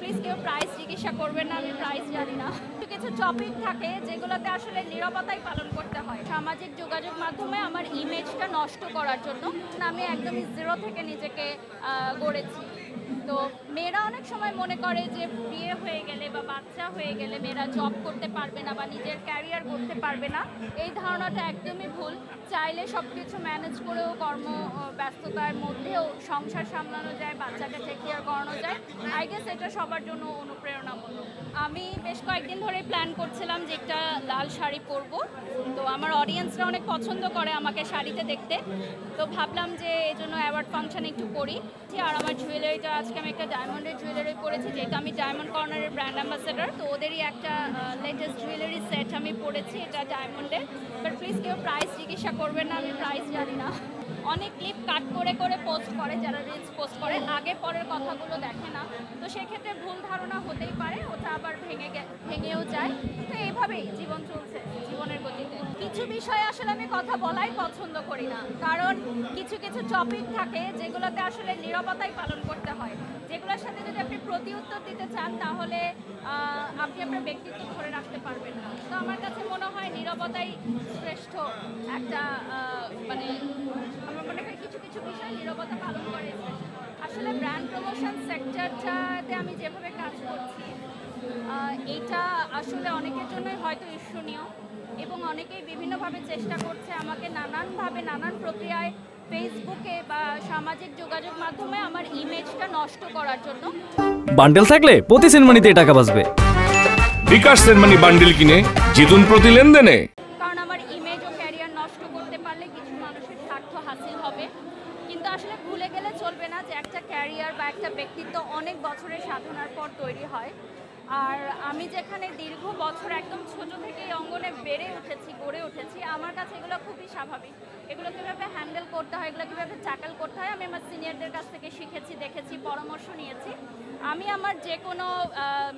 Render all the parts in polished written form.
Please কেউ price জিজ্ঞাসা করবেন না, আমি প্রাইস জানি না। কিছু টপিক থাকে যেগুলোতে আসলে নীরবতাই পালন করতে হয় সামাজিক যোগাযোগ মাধ্যমে আমার ইমেজটা নষ্ট করার জন্য। আমি একদমই জিরো থেকে নিজেকে গড়েছি। তো মেয়েরা অনেক সময় মনে করে যে বিয়ে হয়ে গেলে বা বাচ্চা হয়ে গেলে মেয়েরা জব করতে পারবে না বা নিজের ক্যারিয়ার করতে পারবে না। এই ধারণাটা একদমই ভুল। চাইলে সব কিছু ম্যানেজ করেও কর্ম ব্যস্ততার মধ্যেও সংসার সামলানো যায়, বাচ্চাকে টেক কেয়ার করানো যায়। আই গেস এটা সবার জন্য অনুপ্রেরণামূলক। আমি বেশ কয়েকদিন ধরে প্ল্যান করছিলাম যে একটা লাল শাড়ি পরবো। তো আমার অডিয়েন্সরা অনেক পছন্দ করে আমাকে শাড়িতে দেখতে। তো ভাবলাম যে এই জন্য অ্যাওয়ার্ড ফাংশন একটু করি। আর আমার জুয়েলারিটা আজকে আমি একটা ডায়মন্ডের জুয়েলারি পরেছি, যেহেতু আমি ডায়মন্ড কর্নারের ব্র্যান্ড অ্যাম্বাসেডার। তো ওদেরই একটা লেটেস্ট জুয়েলারি সেট আমি পরেছি, এটা ডায়মন্ডের। বাট প্লিজ কেউ প্রাইস জিজ্ঞাসা করবেন না, আমি প্রাইস জানি না। অনেক ক্লিপ কাট করে করে পোস্ট করে, যারা রিলস পোস্ট করে আগে পরের কথাগুলো দেখে না। তো সেক্ষেত্রে ভুল ধারণা হতেই পারে, ওটা আবার ভেঙেও যায়। তো এইভাবেই জীবন চলছে, জীবনের গতিতে। কিছু বিষয়ে আসলে আমি কথা বলাই পছন্দ করি না, কারণ কিছু কিছু টপিক থাকে যেগুলোতে আসলে নীরবতাই পালন করতে হয়। যেগুলোর সাথে যদি আপনি প্রতি উত্তর দিতে চান তাহলে আপনি আপনার ব্যক্তিত্ব ধরে রাখতে পারবেন না। তো আমার কাছে মনে হয় নীরবতাই শ্রেষ্ঠ একটা মানে আমার মনে হয় কিছু কিছু বিষয় নীরবতা পালন করে। আসলে ব্র্যান্ড প্রমোশন সেক্টরটাতে আমি যেভাবে কাজ করছি, এটা আসলে অনেকের জন্যই হয়তো ঈর্ষণীয় এবং অনেকেই বিভিন্নভাবে চেষ্টা করছে আমাকে নানানভাবে নানান প্রক্রিয়ায় ফেসবুকে বা সামাজিক যোগাযোগ মাধ্যমে আমার ইমেজটা নষ্ট করার জন্য। বান্ডেল থাকলে প্রতি সেনমানিতে টাকা বাঁচবে। বিকাশ সেনমানি বান্ডেল কিনে জিতুন প্রতি লেনদেনে। কারণ আমার ইমেজ ও ক্যারিয়ার নষ্ট করতে পারলে কিছু মানুষের স্বার্থ হাসিল হবে, কিন্তু আসলে ভুলে গেলে চলবে না যে একটা ক্যারিয়ার বা একটা ব্যক্তিত্ব অনেক বছরের সাধনার পর তৈরি হয়। আর আমি যেখানে দীর্ঘ বছর একদম ছোট থেকে এই অঙ্গনে গড়ে উঠেছি, আমার কাছে এগুলো খুবই স্বাভাবিক। এগুলো কীভাবে হ্যান্ডেল করতে হয়, এগুলো কীভাবে ট্যাকল করতে হয়, আমি আমার সিনিয়রদের কাছ থেকে শিখেছি, দেখেছি, পরামর্শ নিয়েছি। আমি আমার যে কোনো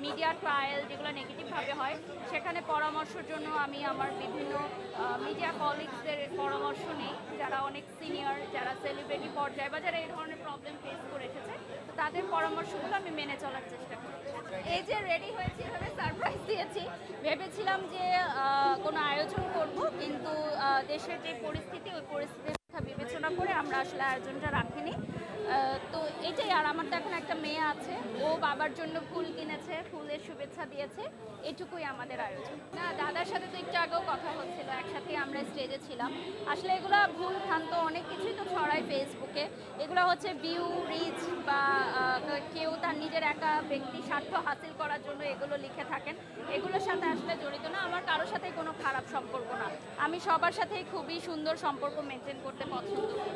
মিডিয়া ট্রায়াল যেগুলো নেগেটিভভাবে হয় সেখানে পরামর্শের জন্য আমি আমার বিভিন্ন মিডিয়া কলিগসদের পরামর্শ নিই, যারা অনেক সিনিয়র, যারা সেলিব্রিটি পর্যায়ে বা যারা এই ধরনের প্রবলেম ফেস করে এসেছে। তো তাদের পরামর্শগুলো আমি মেনে চলার চেষ্টা করি। এই যে রেডি হয়েছি, এভাবে সারপ্রাইজ দিয়েছি, ভেবেছিলাম যে কোনো আয়োজন করব, কিন্তু দেশের যে পরিস্থিতি, ওই পরিস্থিতির কথা বিবেচনা করে আমরা আসলে আয়োজনটা রাখিনি। তো এটাই। আর আমার তো এখন একটা মেয়ে আছে, ও বাবার জন্য ফুল কিনেছে, ফুলের শুভেচ্ছা দিয়েছে, এটুকুই আমাদের আয়োজন। না, দাদার সাথে তো একটু আগেও কথা হচ্ছিল, একসাথে আমরা স্টেজে ছিলাম। আসলে এগুলো ভুল ভ্রান্ত অনেক কিছুই তো ছড়ায় ফেসবুকে। এগুলো হচ্ছে ভিউ, রিচ বা কেউ তার নিজের একা ব্যক্তি স্বার্থ হাসিল করার জন্য এগুলো লিখে থাকেন। এগুলোর সাথে আসলে জড়িত না, আমার কারোর সাথেই কোনো খারাপ সম্পর্ক না। আমি সবার সাথেই খুবই সুন্দর সম্পর্ক মেনটেন করতে পছন্দ করি।